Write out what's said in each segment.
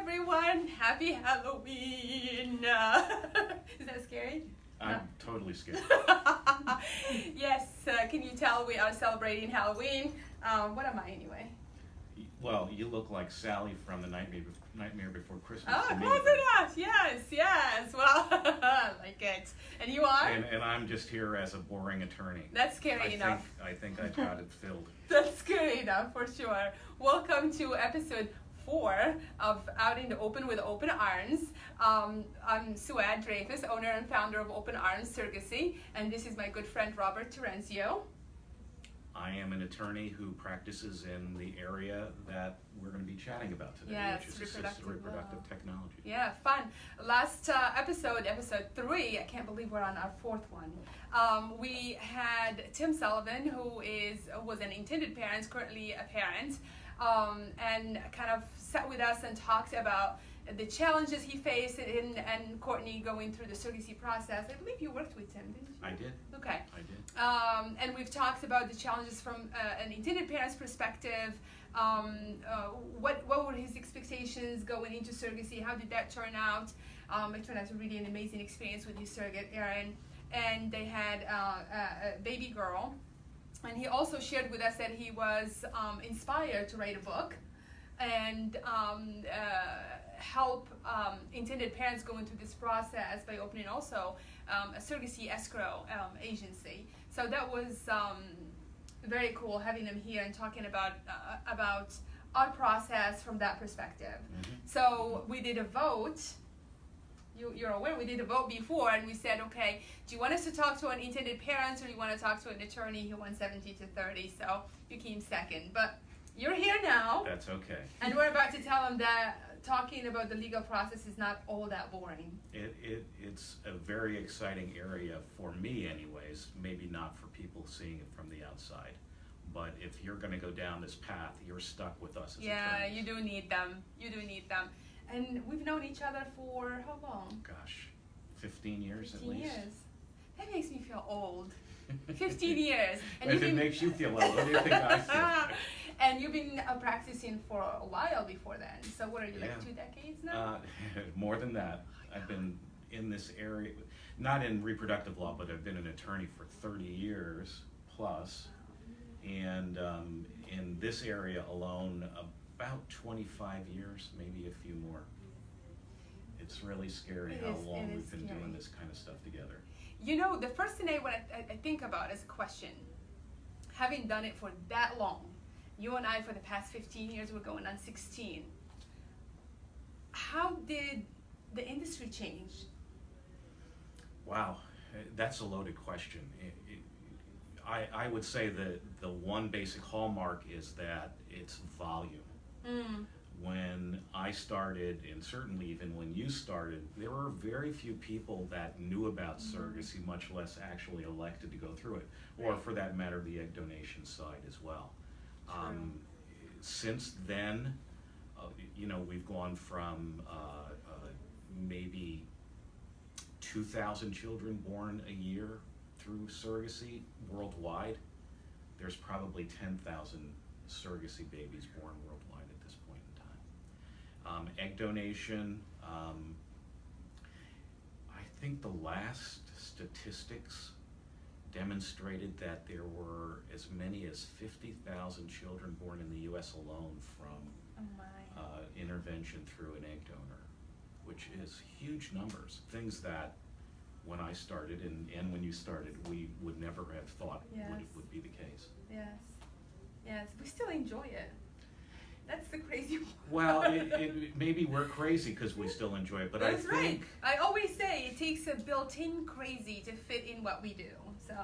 everyone. Happy Halloween. Is that scary? I'm totally scared. Yes, can you tell we are celebrating Halloween? What am I anyway? Well, you look like Sally from the Nightmare Before Christmas. Oh, to me, close enough. Yes. Well, I like it. And you are? And I'm just here as a boring attorney. That's scary enough. I think I got it filled. That's scary enough, for sure. Welcome to episode 4 of Out in the Open with Open Arms. I'm Suad Dreyfus, owner and founder of Open Arms Surrogacy, and this is my good friend Robert Terenzio. I am an attorney who practices in the area that we're going to be chatting about today, Yes, which is assisted reproductive technology. Yeah, fun. Last episode 3, I can't believe we're on our 4th one. We had Tim Sullivan, who was an intended parent, currently a parent, and kind of sat with us and talked about the challenges he faced and Courtney going through the surrogacy process. I believe you worked with Tim, didn't you? I did. Okay. I did. And we've talked about the challenges from an intended parent's perspective. What were his expectations going into surrogacy? How did that turn out? It turned out to really an amazing experience with his surrogate, Erin. And they had a baby girl. And he also shared with us that he was inspired to write a book and help intended parents go into this process by opening also a surrogacy escrow agency. So that was very cool having them here and talking about our process from that perspective. Mm-hmm. So we did a vote. You're aware we did a vote before, and we said, okay, do you want us to talk to an intended parent, or do you want to talk to an attorney who won 70-30? So you came second, but you're here now. That's okay. And we're about to tell them that talking about the legal process is not all that boring. It's a very exciting area for me anyways, maybe not for people seeing it from the outside. But if you're going to go down this path, you're stuck with us as attorneys. You do need them. You do need them. And we've known each other for how long? Gosh, 15 years 15 at least. years. That makes me feel old. 15 years. And If it makes you feel old, what do you think I feel? And you've been practicing for a while before then. So what are you, like 2 decades now? More than that. I've been in this area, not in reproductive law, but I've been an attorney for 30 years plus. And in this area alone, about 25 years, maybe a few more. It's really scary how long we've been doing this kind of stuff together. You know, the first thing I think about is a question. Having done it for that long, you and I for the past 15 years, we're going on 16. How did the industry change? Wow, that's a loaded question. I would say that the one basic hallmark is that it's volume. When I started, and certainly even when you started, there were very few people that knew about surrogacy, much less actually elected to go through it, or for that matter, the egg donation side as well. Since then, we've gone from maybe 2,000 children born a year through surrogacy worldwide. There's probably 10,000 surrogacy babies born worldwide at this point in time. Egg donation, I think the last statistics demonstrated that there were as many as 50,000 children born in the U.S. alone from intervention through an egg donor, which is huge numbers. Things that when I started and when you started, we would never have thought would be the case. Yes, we still enjoy it. That's the crazy part. Well, maybe we're crazy because we still enjoy it, but That's I think... right. I always say it takes a built-in crazy to fit in what we do, so...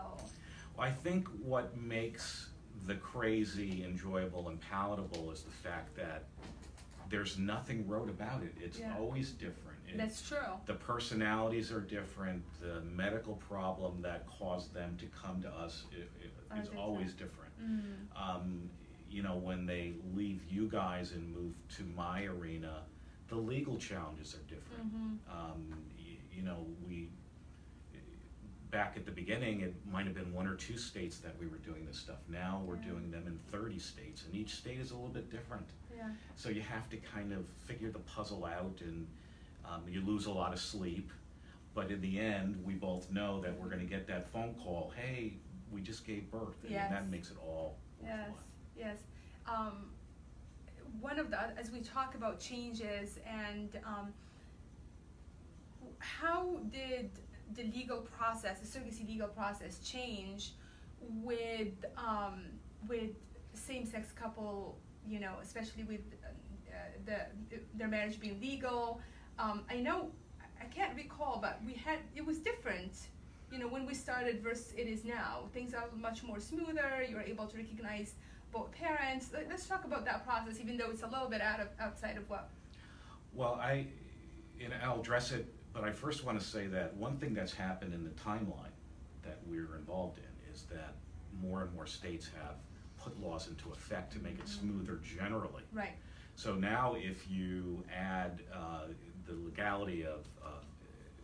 I think what makes the crazy enjoyable and palatable is the fact that there's nothing rote about it. It's always different. That's true. The personalities are different. The medical problem that caused them to come to us is always different. When they leave you guys and move to my arena, the legal challenges are different. back at the beginning, it might have been 1 or 2 states that we were doing this stuff. Now we're Yeah. doing them in 30 states, and each state is a little bit different. Yeah. So you have to kind of figure the puzzle out, and you lose a lot of sleep. But in the end, we both know that we're going to get that phone call, hey, we just gave birth, and Yes. that makes it all Yes, worthwhile. yes. One of the, as we talk about changes and how did the legal process, the surrogacy legal process, change with same-sex couple, you know, especially with their marriage being legal? I know, I can't recall, but it was different, you know, when we started versus it is now. Things are much more smoother. You're able to recognize both parents. Let's talk about that process, even though it's a little bit outside of what. Well, I'll address it, but I first want to say that one thing that's happened in the timeline that we're involved in is that more and more states have put laws into effect to make it smoother generally. Right. So now if you add the legality of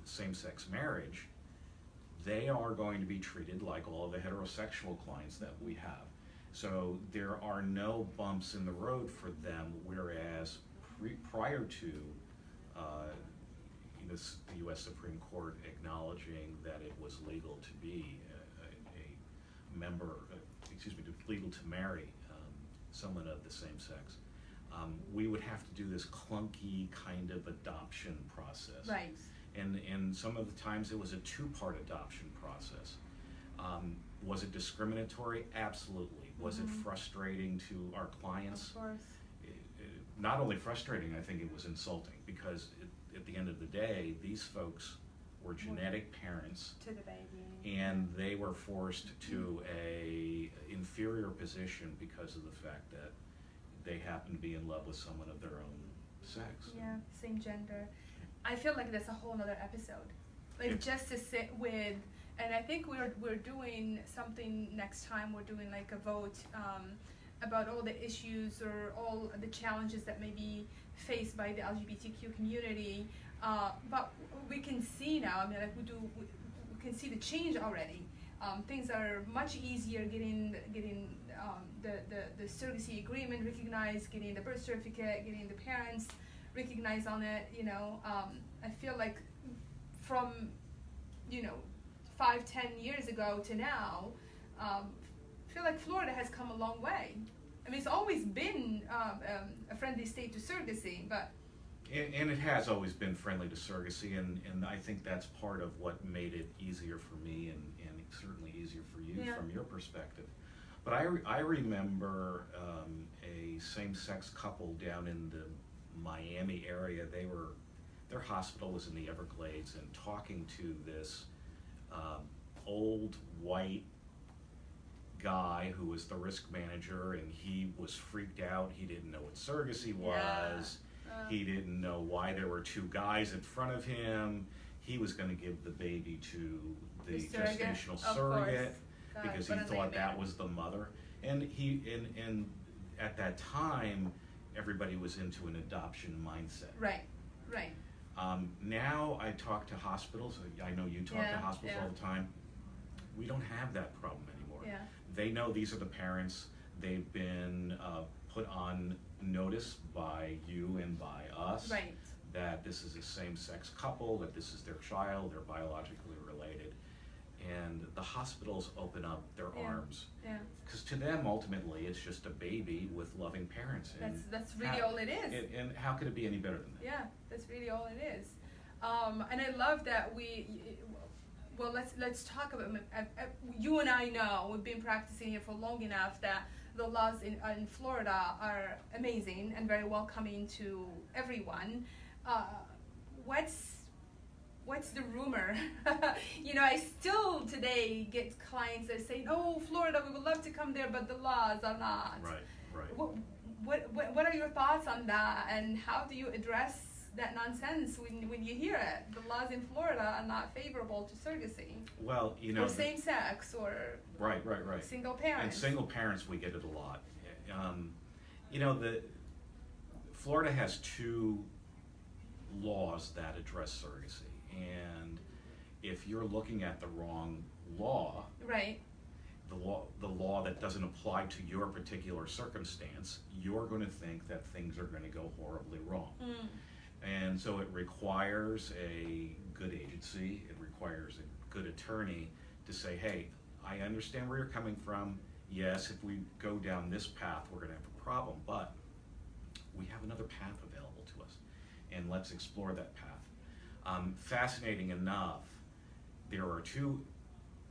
same-sex marriage, they are going to be treated like all of the heterosexual clients that we have. So there are no bumps in the road for them, whereas prior to the U.S. Supreme Court acknowledging that it was legal to be a member, legal to marry someone of the same sex, we would have to do this clunky kind of adoption process. Right. And some of the times it was a 2-part adoption process. Was it discriminatory? Absolutely. Was it frustrating to our clients? Of course. Not only frustrating, I think it was insulting, because at the end of the day, these folks were genetic parents To the baby. and they were forced to a inferior position because of the fact that they happen to be in love with someone of their own sex. Yeah, same gender. I feel like that's a whole nother episode. Like, Yeah. just to sit with, and I think we're doing something next time. We're doing like a vote about all the issues or all the challenges that may be faced by the LGBTQ community. But we can see now, I mean, like we can see the change already. Things are much easier getting the surrogacy agreement recognized, getting the birth certificate, getting the parents recognized on it. You know, I feel like from 5-10 years ago to now, I feel like Florida has come a long way. I mean, it's always been a friendly state to surrogacy, but. And it has always been friendly to surrogacy, and I think that's part of what made it easier for me and certainly easier for you from your perspective. But I remember a same-sex couple down in the Miami area. Their hospital was in the Everglades, and talking to this old white guy who was the risk manager, and he was freaked out. He didn't know what surrogacy was. He didn't know why there were 2 guys in front of him. He was going to give the baby to the gestational surrogate because he thought that was the mother. And and at that time, everybody was into an adoption mindset. Right. Now I talk to hospitals. I know you talk to hospitals all the time. We don't have that problem anymore. Yeah. They know these are the parents. They've been put on notice by you and by us that this is a same-sex couple, that this is their child, they're biologically related, and the hospitals open up their arms. Because to them, ultimately, it's just a baby with loving parents. And that's really all it is. And how could it be any better than that? Yeah, that's really all it is. And I love that well, let's talk about, you and I know, we've been practicing here for long enough that the laws in Florida are amazing and very welcoming to everyone. What's the rumor? I still today get clients that say, "Oh, Florida, we would love to come there, but the laws are not." Right. What are your thoughts on that, and how do you address that nonsense when you hear it? The laws in Florida are not favorable to surrogacy. Well, or same sex, or right. Single parents. And single parents, we get it a lot. Florida has 2 laws that address surrogacy, and if you're looking at the wrong law, Right. the law that doesn't apply to your particular circumstance, you're going to think that things are going to go horribly wrong. And so it requires a good agency, it requires a good attorney to say, hey, I understand where you're coming from. Yes, if we go down this path, we're going to have a problem, but we have another path available to us, and let's explore that path. Fascinating enough, there are two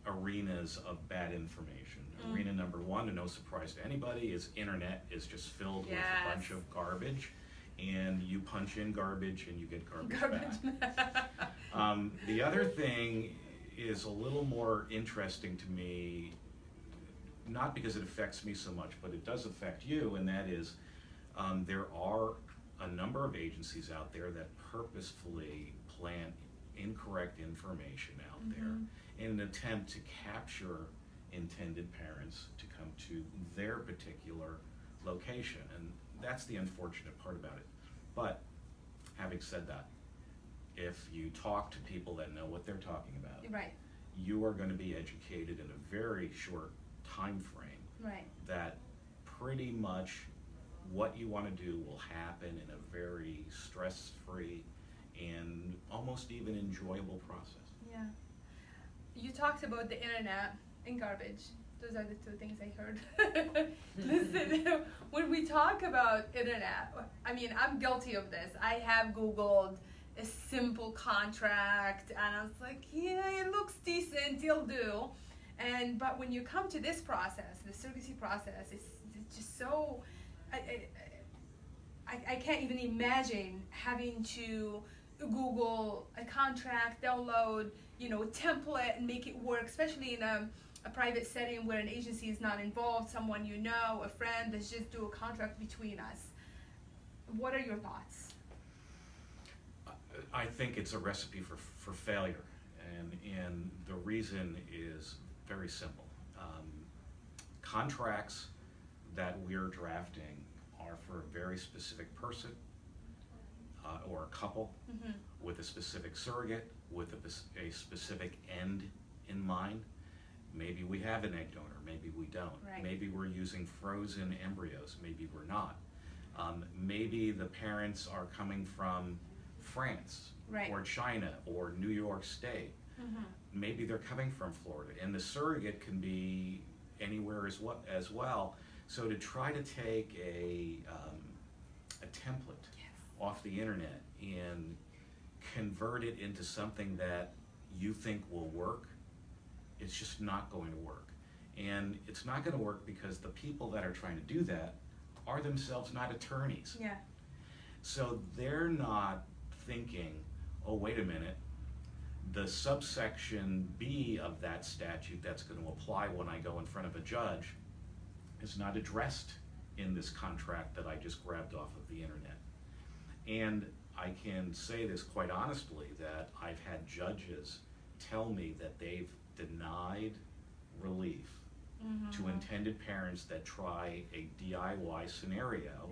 arenas of bad information. Arena number one, and no surprise to anybody, is internet is just filled with a bunch of garbage, and you punch in garbage and you get garbage back. The other thing is a little more interesting to me, not because it affects me so much, but it does affect you, and that is there are a number of agencies out there that purposefully plant incorrect information out there in an attempt to capture intended parents to come to their particular location, and that's the unfortunate part about it. But having said that, if you talk to people that know what they're talking about, Right. you are going to be educated in a very short time frame. Right. That pretty much what you want to do will happen in a very stress-free and almost even enjoyable process. Yeah. You talked about the internet and garbage. Those are the two things I heard. Listen, when we talk about internet, I mean, I'm guilty of this. I have Googled a simple contract, and I was like, yeah, it looks decent, it'll do. But when you come to this process, the surrogacy process, it's just so, I can't even imagine having to Google a contract, download, a template and make it work, especially in a private setting where an agency is not involved, someone you know, a friend, let's just do a contract between us. What are your thoughts? I think it's a recipe for failure, and the reason is very simple. Contracts that we're drafting are for a very specific person or a couple with a specific surrogate, with a specific end in mind. Maybe we have an egg donor, maybe we don't. Right. Maybe we're using frozen embryos, maybe we're not. Maybe the parents are coming from France, Right. or China, or New York State. Maybe they're coming from Florida, and the surrogate can be anywhere as well. So to try to take a template off the internet and convert it into something that you think will work, it's just not going to work. And it's not going to work because the people that are trying to do that are themselves not attorneys. Yeah. So they're not thinking, oh, wait a minute, the subsection B of that statute that's going to apply when I go in front of a judge is not addressed in this contract that I just grabbed off of the internet. And I can say this quite honestly, that I've had judges tell me that they've denied relief to intended parents that try a DIY scenario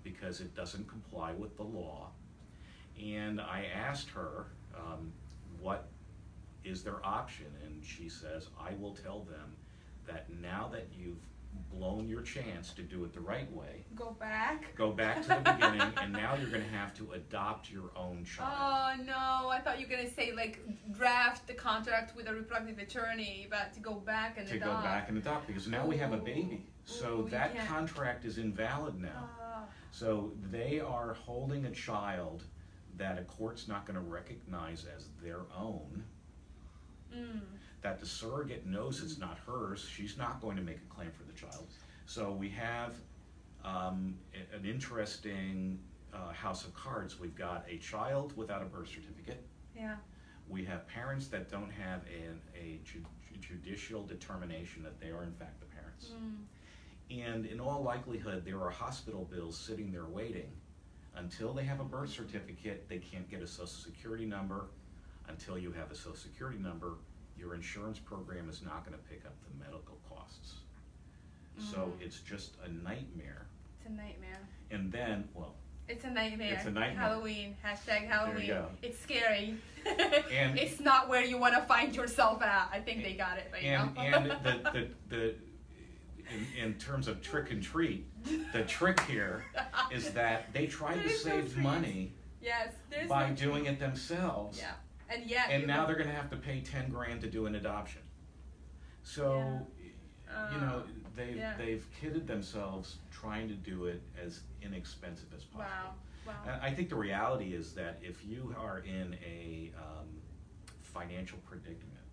because it doesn't comply with the law. And I asked her, what is their option? And she says, I will tell them that now that you've blown your chance to do it the right way, Go back to the beginning, and now you're going to have to adopt your own child. Oh no, I thought you were going to say draft the contract with a reproductive attorney, but to go back and adopt. To go back and adopt, because now we have a baby. So that contract is invalid now. So they are holding a child that a court's not going to recognize as their own, that the surrogate knows it's not hers, she's not going to make a claim for the child. So we have an interesting house of cards. We've got a child without a birth certificate. Yeah. We have parents that don't have a judicial determination that they are in fact the parents. And in all likelihood, there are hospital bills sitting there waiting. Until they have a birth certificate, they can't get a social security number. Until you have a social security number, your insurance program is not going to pick up the medical costs. So it's just a nightmare. It's a nightmare. And then, well, It's a nightmare. It's a nightmare. Halloween, hashtag Halloween. There you go. It's scary. And it's not where you want to find yourself at. I think they got it right now. And in terms of trick and treat, the trick here is that they tried to save money yes, by doing it themselves. Yeah. And now they're going to have to pay $10,000 to do an adoption. So, you know, they've kidded themselves trying to do it as inexpensive as possible. Wow. And I think the reality is that if you are in a financial predicament,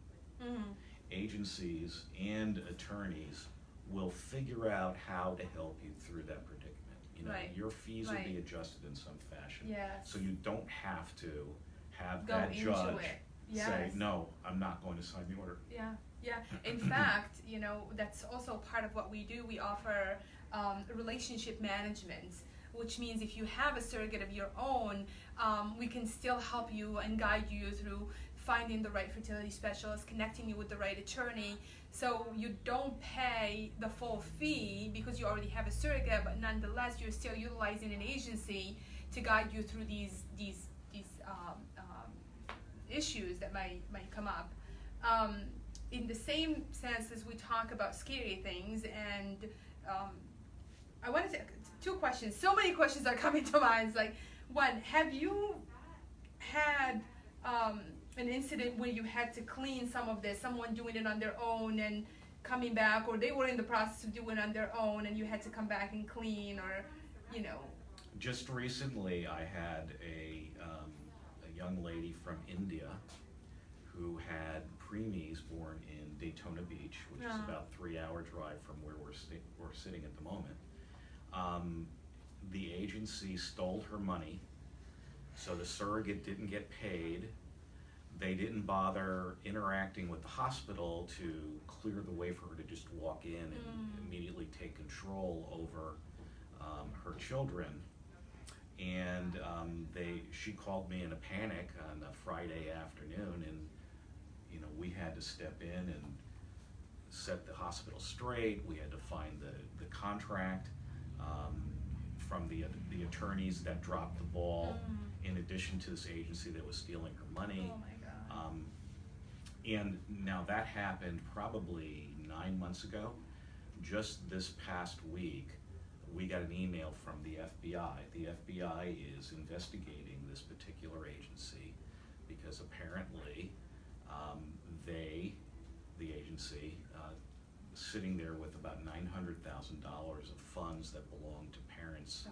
agencies and attorneys will figure out how to help you through that predicament. You know, your fees will be adjusted in some fashion, so you don't have to have that judge say, no, I'm not going to sign the order. Yeah. In fact, you know, that's also part of what we do. We offer relationship management, which means if you have a surrogate of your own, we can still help you and guide you through finding the right fertility specialist, connecting you with the right attorney, so you don't pay the full fee because you already have a surrogate, but nonetheless you're still utilizing an agency to guide you through these issues that might come up. In the same sense as we talk about scary things, and I wanted to, 2 questions. So many questions are coming to mind. It's like, one, have you had an incident where you had to clean some of this, someone doing it on their own and coming back, or they were in the process of doing it on their own and you had to come back and clean, or, you know? Just recently I had a young lady from India who had preemies born in Daytona Beach, which is about a 3-hour drive from where we're sitting at the moment. The agency stole her money, so the surrogate didn't get paid. They didn't bother interacting with the hospital to clear the way for her to just walk in and immediately take control over her children. And she called me in a panic on a Friday afternoon, and you know, we had to step in and set the hospital straight. We had to find the contract from the attorneys that dropped the ball, in addition to this agency that was stealing her money. Oh my God. And now that happened probably 9 months ago. Just this past week, we got an email from the FBI. The FBI is investigating this particular agency because apparently the agency, sitting there with about $900,000 of funds that belong to parents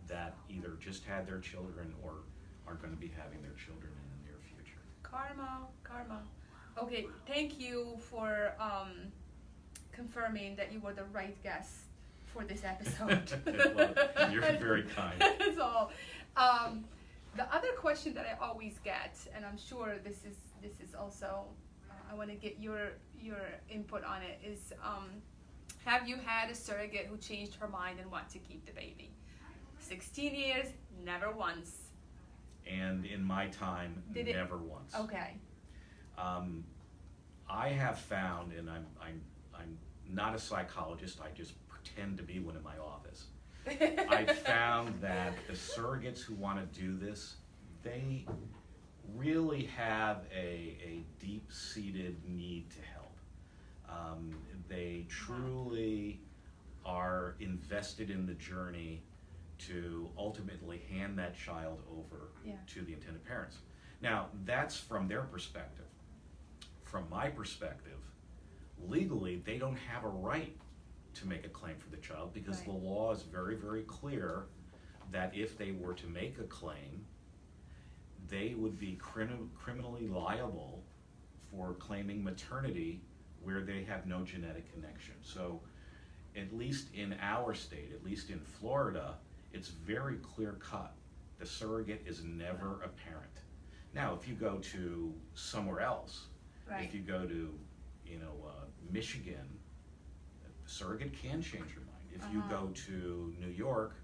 that either just had their children or are going to be having their children in the near future. Karma. Okay, thank you for confirming that you were the right guest for this episode. Well, you're very kind. That's all. The other question that I always get, and I'm sure this is also, I want to get your input on it, is have you had a surrogate who changed her mind and want to keep the baby? 16 years, never once. And in my time, never once. Okay. I have found, and I'm not a psychologist, I just pretend to be one in my office. I've found that the surrogates who want to do this, they really have a deep-seated need to help. They truly are invested in the journey to ultimately hand that child over to the intended parents. Now, that's from their perspective. From my perspective, legally, they don't have a right to make a claim for the child because the law is very, very clear that if they were to make a claim, they would be criminally liable for claiming maternity where they have no genetic connection. So at least in our state, at least in Florida, it's very clear cut. The surrogate is never a parent. Now, if you go to somewhere else, if you go to, Michigan, the surrogate can change your mind. If you go to New York,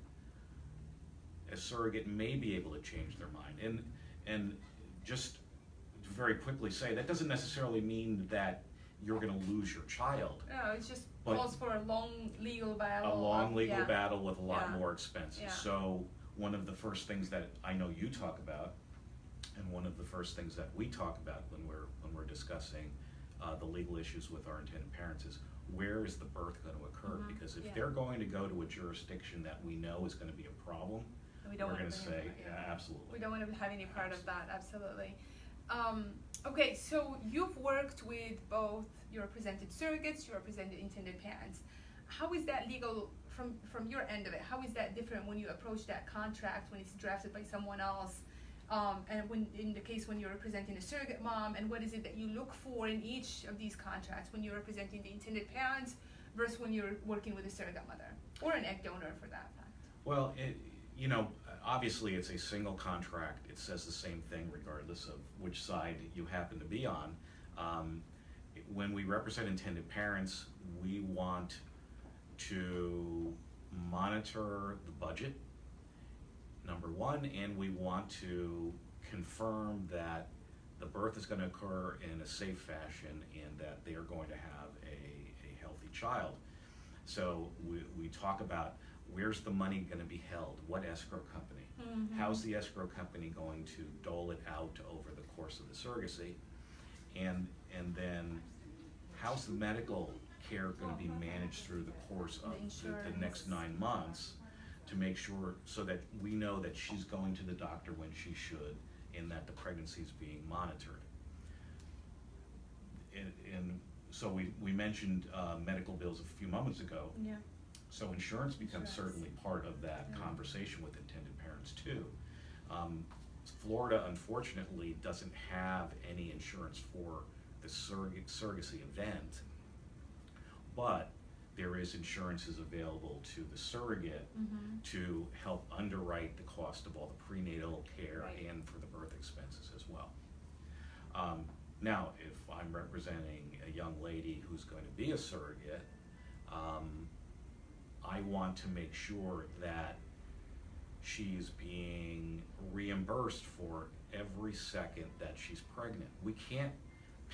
a surrogate may be able to change their mind. And just to very quickly say, that doesn't necessarily mean that you're going to lose your child. No, it just calls for a long legal battle. A long legal battle with a lot more expenses. Yeah. So one of the first things that I know you talk about, and one of the first things that we talk about when we're discussing the legal issues with our intended parents is, where is the birth going to occur? Because if they're going to go to a jurisdiction that we know is going to be a problem, we're going to say, absolutely. We don't want to have any part of that, absolutely. Okay, so you've worked with both, you represented surrogates, you represented intended parents. How is that legal from your end of it? How is that different when you approach that contract when it's drafted by someone else? And when, in the case when you're representing a surrogate mom, and what is it that you look for in each of these contracts when you're representing the intended parents versus when you're working with a surrogate mother or an egg donor for that fact? Well, obviously it's a single contract. It says the same thing regardless of which side you happen to be on. When we represent intended parents, we want to monitor the budget, number one, and we want to confirm that the birth is going to occur in a safe fashion and that they are going to have a healthy child. So we talk about, where's the money going to be held? What escrow company? How's the escrow company going to dole it out over the course of the surrogacy? And then how's the medical care going to be managed through the course of the next 9 months, to make sure, so that we know that she's going to the doctor when she should and that the pregnancy is being monitored. And so we mentioned medical bills a few moments ago. Yeah. So insurance becomes certainly part of that conversation with intended parents too. Florida, unfortunately, doesn't have any insurance for the surrogacy event, but there is insurances available to the surrogate to help underwrite the cost of all the prenatal care and for the birth expenses as well. Now, if I'm representing a young lady who's going to be a surrogate, I want to make sure that she's being reimbursed for every second that she's pregnant. We can't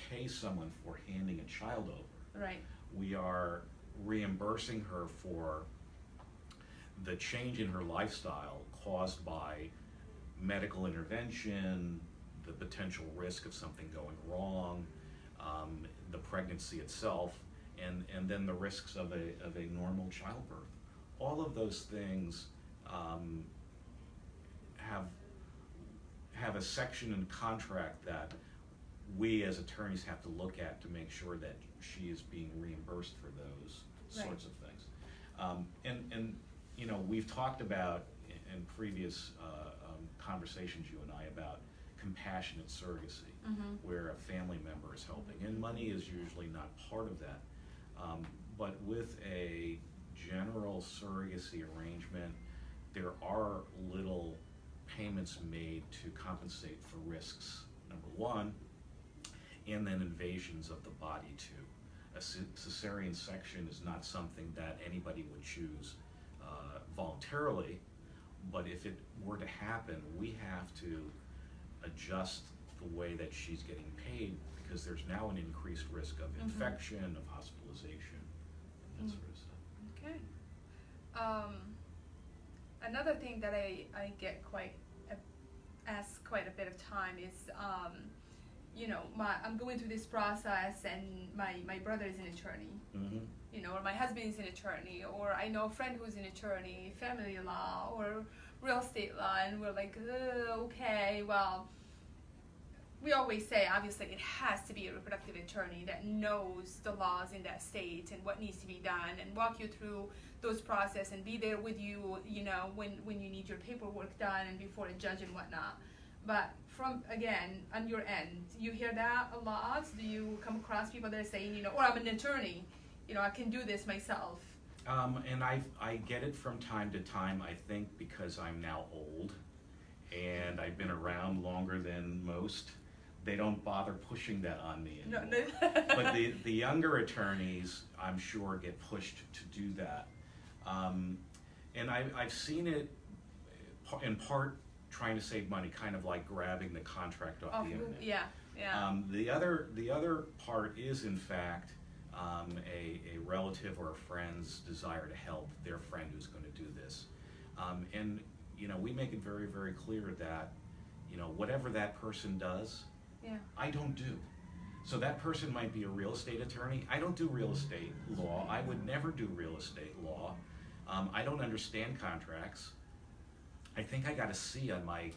pay someone for handing a child over. Right. We are reimbursing her for the change in her lifestyle caused by medical intervention, the potential risk of something going wrong, the pregnancy itself, and then the risks of a normal childbirth. All of those things have a section in contract that we as attorneys have to look at to make sure that she is being reimbursed for those sorts of things. And we've talked about in previous conversations, you and I, about compassionate surrogacy, where a family member is helping, and money is usually not part of that. But with a general surrogacy arrangement, there are little payments made to compensate for risks, number one, and then invasions of the body too. A cesarean section is not something that anybody would choose voluntarily, but if it were to happen, we have to adjust the way that she's getting paid, because there's now an increased risk of infection, of hospitalization, and that sort of stuff. Okay. Another thing that I get asked quite a bit of time is, I'm going through this process and my brother is an attorney, or my husband is an attorney, or I know a friend who's an attorney, family law, or real estate law, and we're like, okay, well, we always say, obviously, it has to be a reproductive attorney that knows the laws in that state and what needs to be done, and walk you through those process and be there with you, when you need your paperwork done and before a judge and whatnot. But again, on your end, you hear that a lot? Do you come across people that are saying, or I'm an attorney, I can do this myself? And I get it from time to time, I think because I'm now old and I've been around longer than most. They don't bother pushing that on me anymore. No. But the younger attorneys, I'm sure, get pushed to do that. And I've seen it in part trying to save money, kind of like grabbing the contract off the internet. Yeah. The other part is, in fact, a relative or a friend's desire to help their friend who's going to do this. And we make it very, very clear that, whatever that person does, Yeah. I don't do. So that person might be a real estate attorney. I don't do real estate law. I would never do real estate law. I don't understand contracts. I think I got a C on my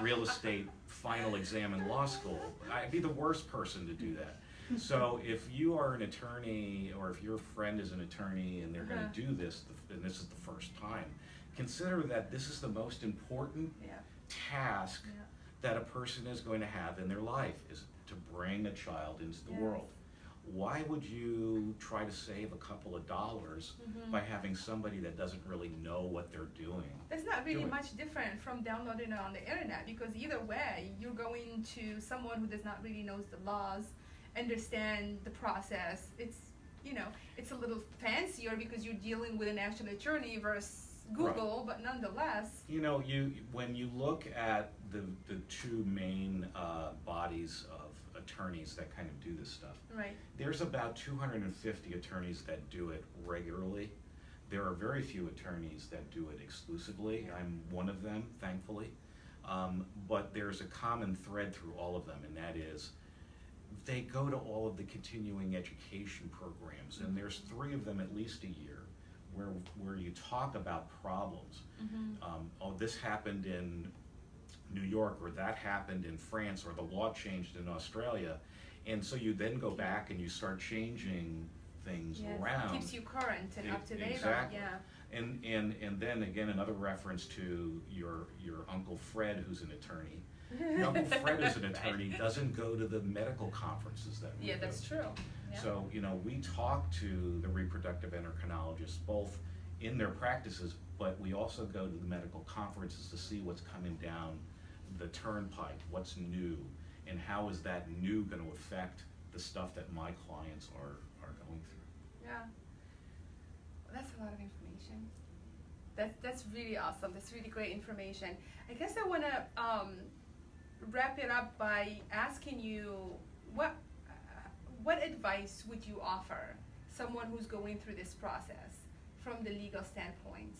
real estate final exam in law school. I'd be the worst person to do that. So if you are an attorney, or if your friend is an attorney and they're going to do this, and this is the first time, consider that this is the most important task that a person is going to have in their life, is to bring a child into the world. Why would you try to save a couple of dollars by having somebody that doesn't really know what they're doing? That's not really much different from downloading it on the internet, because either way, you're going to someone who does not really knows the laws, understand the process. It's it's a little fancier because you're dealing with an actual attorney versus Google, but nonetheless. When you look at the two main bodies of attorneys that kind of do this stuff, Right. there's about 250 attorneys that do it regularly. There are very few attorneys that do it exclusively. I'm one of them, thankfully. But there's a common thread through all of them, and that is they go to all of the continuing education programs, and there's 3 of them at least a year where you talk about problems. This happened in New York, or that happened in France, or the law changed in Australia, and so you then go back and you start changing things around. It keeps you current and up to date. Exactly. Yeah. And then again, another reference to your Uncle Fred, who's an attorney. Your Uncle Fred, who's an attorney, doesn't go to the medical conferences that we go that's to. true. Yeah. So, we talk to the reproductive endocrinologists both in their practices, but we also go to the medical conferences to see what's coming down the turnpike, what's new, and how is that new going to affect the stuff that my clients are going through. Yeah. Well, that's a lot of information. That's really awesome. That's really great information. I guess I want to wrap it up by asking you what advice would you offer someone who's going through this process from the legal standpoint?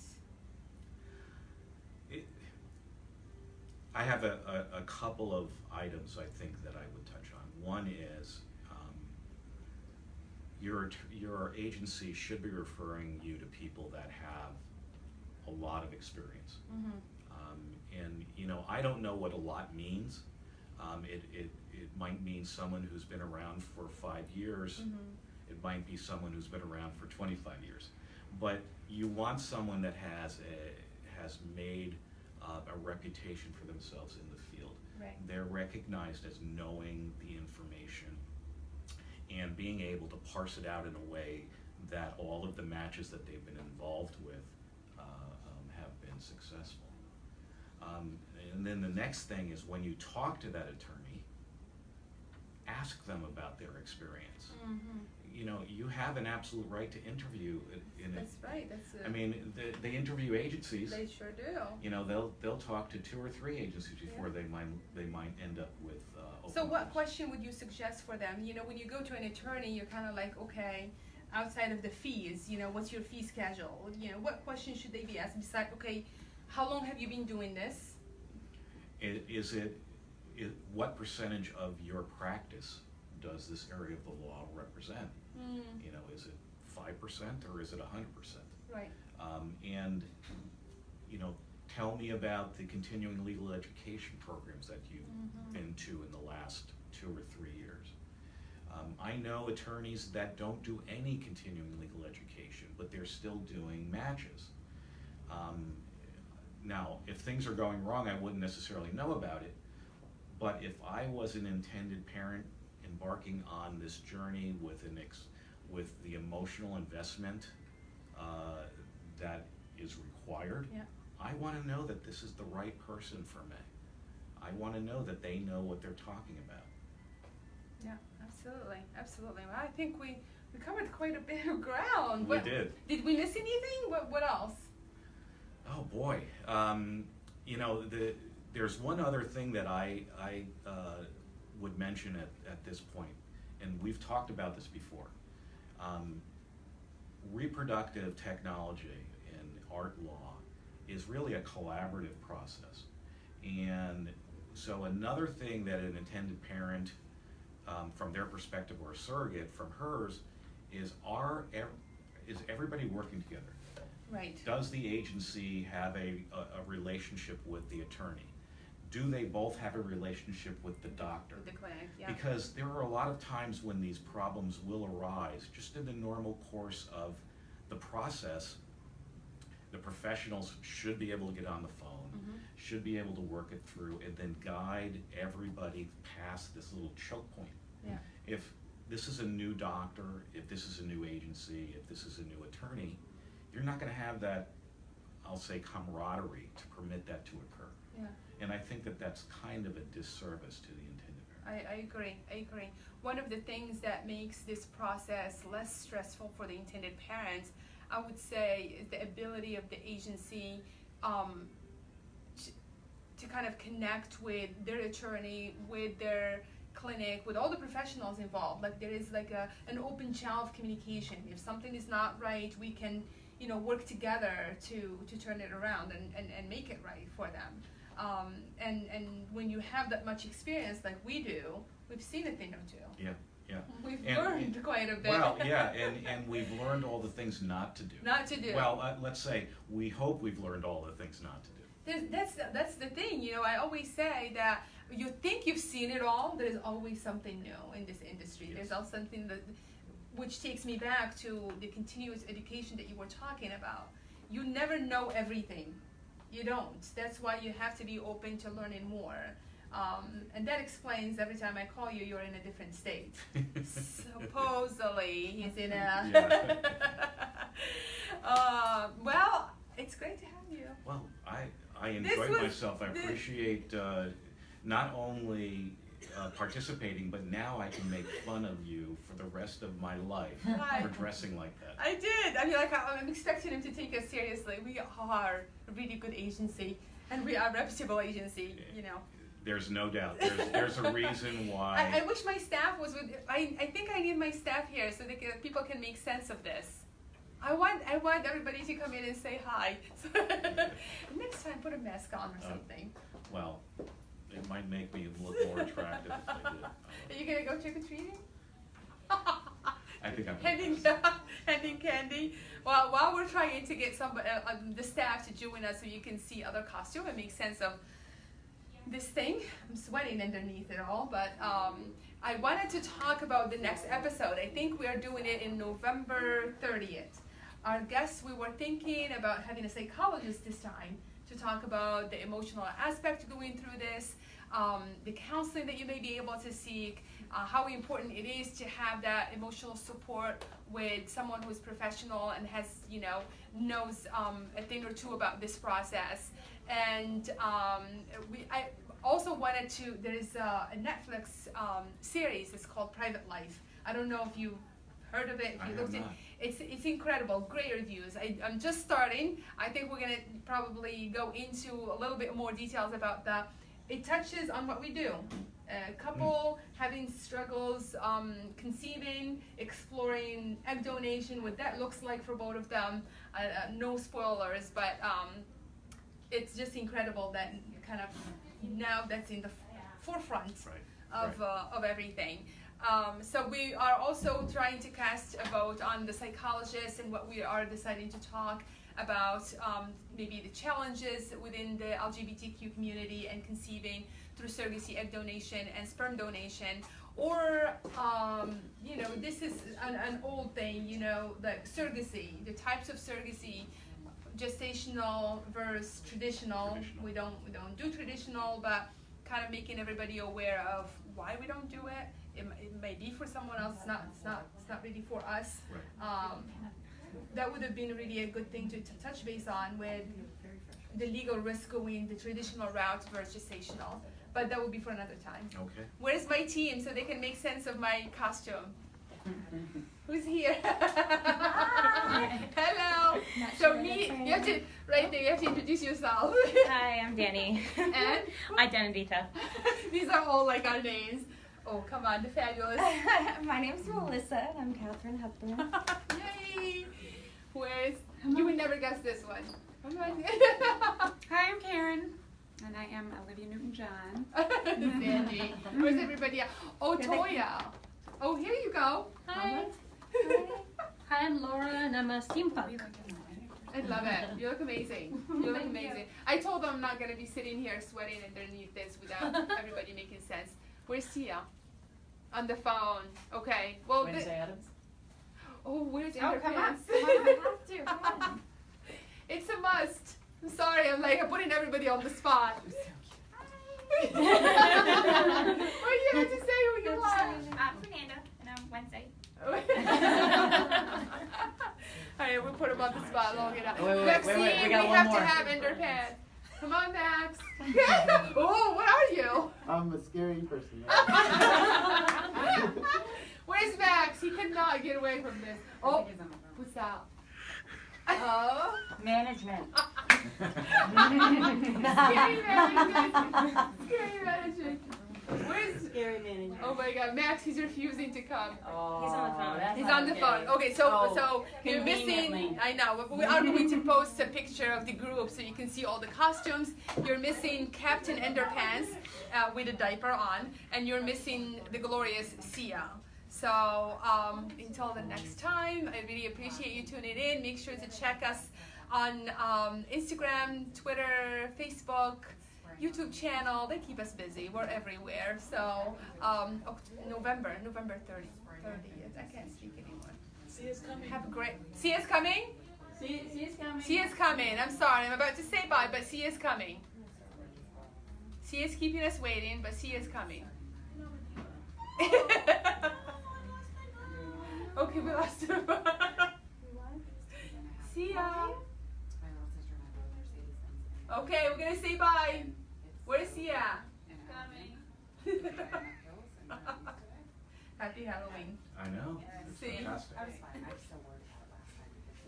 I have a couple of items I think that I would touch on. One is your agency should be referring you to people that have a lot of experience. And I don't know what a lot means. It might mean someone who's been around for 5 years. It might be someone who's been around for 25 years. But you want someone that has made a reputation for themselves in the field. Right. They're recognized as knowing the information and being able to parse it out in a way that all of the matches that they've been involved with have been successful. And then the next thing is, when you talk to that attorney, ask them about their experience. You have an absolute right to interview That's right. I mean, they interview agencies. They sure do. They'll talk to 2 or 3 agencies before they might end up with. So what question would you suggest for them? When you go to an attorney, you're kind of like, okay, outside of the fees, what's your fee schedule? What question should they be asked besides, okay, how long have you been doing this? What percentage of your practice does this area of the law represent? Is it 5% or is it 100%? Right. And tell me about the continuing legal education programs that you've been to in the last 2 or 3 years. I know attorneys that don't do any continuing legal education, but they're still doing matches. Now, if things are going wrong, I wouldn't necessarily know about it, but if I was an intended parent embarking on this journey with the emotional investment that is required, I want to know that this is the right person for me. I want to know that they know what they're talking about. Yeah, absolutely. Well, I think we covered quite a bit of ground. We did. Did we miss anything? What else? Oh boy, there's one other thing that I would mention at this point, and we've talked about this before. Reproductive technology in art law is is really a collaborative process. And so another thing that an intended parent, from their perspective, or a surrogate from hers, is is everybody working together? Right. Does the agency have a relationship with the attorney? Do they both have a relationship with the doctor? With the clinic, yeah. Because there are a lot of times when these problems will arise just in the normal course of the process. The professionals should be able to get on the phone, should be able to work it through, and then guide everybody past this little choke point. Yeah. If this is a new doctor, if this is a new agency, if this is a new attorney, you're not going to have that, I'll say, camaraderie to permit that to occur. Yeah. And I think that that's kind of a disservice to the intended parent. I agree. One of the things that makes this process less stressful for the intended parents, I would say, is the ability of the agency to kind of connect with their attorney, with their clinic, with all the professionals involved. Like, there is like an open channel of communication. If something is not right, we can, work together to turn it around and make it right for them. And when you have that much experience like we do, we've seen a thing or two. Yeah. We've learned quite a bit. Well, yeah, and we've learned all the things not to do. Not to do. Well, let's say we hope we've learned all the things not to do. That's the thing, I always say that you think you've seen it all. There's always something new in this industry. Yes. There's always something which takes me back to the continuous education that you were talking about. You never know everything. You don't. That's why you have to be open to learning more. And that explains every time I call you, you're in a different state. Supposedly, he's in a... well, it's great to have you. Well, I enjoyed myself. I appreciate not only participating, but now I can make fun of you for the rest of my life for dressing like that. I did. I mean, I'm expecting him to take us seriously. We are a really good agency, and we are a reputable agency, There's no doubt. There's a reason why. I wish my staff was with. I think I need my staff here so that people can make sense of this. I want everybody to come in and say hi. Next time, put a mask on or something. Well, it might make me look more attractive if I did. Are you gonna go trick or treating? I think I'm handing candy. Well, while we're trying to get the staff to join us so you can see other costume and make sense of this thing. I'm sweating underneath it all, but I wanted to talk about the next episode. I think we are doing it in November 30th. Our guests, we were thinking about having a psychologist this time to talk about the emotional aspect going through this, the counseling that you may be able to seek, how important it is to have that emotional support with someone who's professional and has, knows a thing or two about this process. And I also wanted to, there's a Netflix series, it's called Private Life. I don't know if you heard of it, if you looked at it. It's incredible, great reviews. I'm just starting. I think we're gonna probably go into a little bit more details about that. It touches on what we do. A couple having struggles, conceiving, exploring egg donation, what that looks like for both of them. No spoilers, but it's just incredible that kind of now that's in the forefront of everything. So we are also trying to cast a vote on the psychologists and what we are deciding to talk about, maybe the challenges within the LGBTQ community and conceiving through surrogacy, egg donation, and sperm donation. Or, this is an old thing, like surrogacy, the types of surrogacy, gestational versus traditional. We don't do traditional, but kind of making everybody aware of why we don't do it. It may be for someone else. It's not really for us. Right. That would have been really a good thing to touch base on with the legal risk going the traditional route versus gestational. But that will be for another time. Okay. Where's my team so they can make sense of my costume? Who's here? Hello. So you have to, right there, you have to introduce yourself. Hi, I'm Danny. And? Identity theft. These are all like our names. Oh, come on, the fabulous. My name's Melissa, and I'm Catherine Hepburn. Yay! You would never guess this one. I'm Olivia Newton-John. Sandy. Where's everybody at? Oh, Toya. Oh, here you go. Hi. Hi, I'm Laura, and I'm a steampunk. I love it. You look amazing. You look amazing. I told them I'm not going to be sitting here sweating underneath this without everybody making sense. Where's Tia? On the phone. Okay. Well, Wednesday Addams. oh, where's Oh, come on. Underpants? Come on. It's a must. I'm sorry. I'm putting everybody on the spot. What do you have to say when you are? Fernanda, and I'm Wednesday. Alright, we'll put him on the spot long enough. Wait, Maxine, we we got one have more. to have underpants. Come on, Max. Oh, what are you? I'm a scary person. Where's Max? He cannot get away from this. Oh, what's that? Oh. Management. Scary management. Scary management. Where's Scary management. Oh my god, Max, he's refusing to come. Oh, He's on the phone. that's He's not on the okay. phone. Okay, so Oh, you're missing. conveniently. I know. We are going to post a picture of the group so you can see all the costumes. You're missing Captain Underpants with a diaper on, and you're missing the glorious Sia. So until the next time, I really appreciate you tuning in. Make sure to check us on Instagram, Twitter, Facebook, YouTube channel. They keep us busy. We're everywhere. So November 30th. I can't speak anymore. Sia's coming. Have a great. Sia's coming? Sia's coming. Sia's coming. I'm sorry. I'm about to say bye, but Sia's coming. Sia's keeping us waiting, but Sia's coming. Okay, we lost her. Sia. Okay, we're gonna say bye. Where's Sia? Coming. Happy Halloween. I know. It's See? fantastic.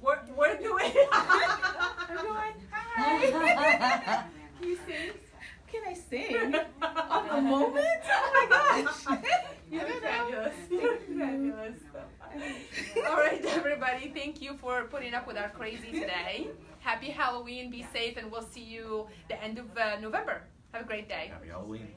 We're doing. I'm going. Hi. Can you sing? Can I sing? On the moment? Oh my gosh. You're fabulous. You're fabulous. All right, everybody. Thank you for putting up with our crazy today. Happy Halloween. Be safe, and we'll see you the end of November. Have a great day. Happy Halloween.